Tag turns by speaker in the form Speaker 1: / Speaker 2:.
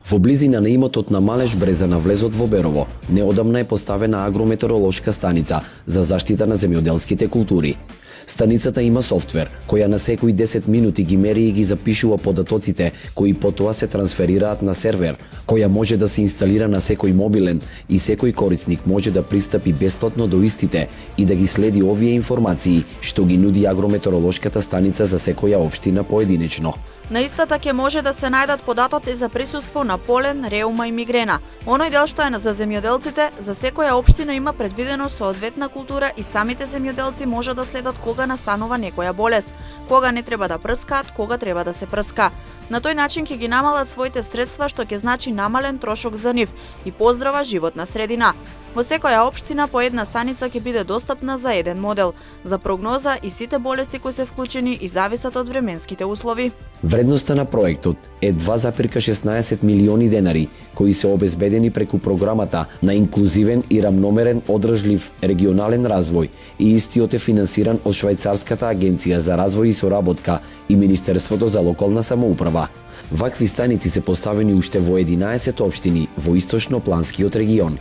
Speaker 1: Во близина на имотот на Малеш Бреза на влезот во Берово, неодамна е поставена агрометеоролошка станица за заштита на земјоделските култури. Станицата има софтвер, која на секои 10 минути ги мери и ги запишува податоците, кои потоа се трансферираат на сервер, која може да се инсталира на секој мобилен и секој корисник може да пристапи бесплатно до истите и да ги следи овие информации што ги нуди агрометеоролошката станица за секоја општина поединечно.
Speaker 2: На истата ќе може да се најдат податоци за присуство на полен, реума и мигрена. Оној дел што е за земјоделците, за секоја општина има предвидено соодветна култура и самите земјоделци може да следат кога настанува некоја болест, кога не треба да прскаат, кога треба да се прска. На тој начин ќе ги намалат своите средства, што ќе значи намален трошок за нив и поздрава животна средина. Во секоја општина по една станица ќе биде достапна за еден модел. За прогноза и сите болести кои се вклучени и зависат од временските услови.
Speaker 1: Вредноста на проектот е 2,16 милиони денари, кои се обезбедени преку програмата на инклузивен и рамномерен одржлив регионален развој и истиот е финансиран од Швајцарската агенција за развој и соработка и Министерството за локална самоуправа. Вакви станици се поставени уште во 11 општини во источно-планскиот регион.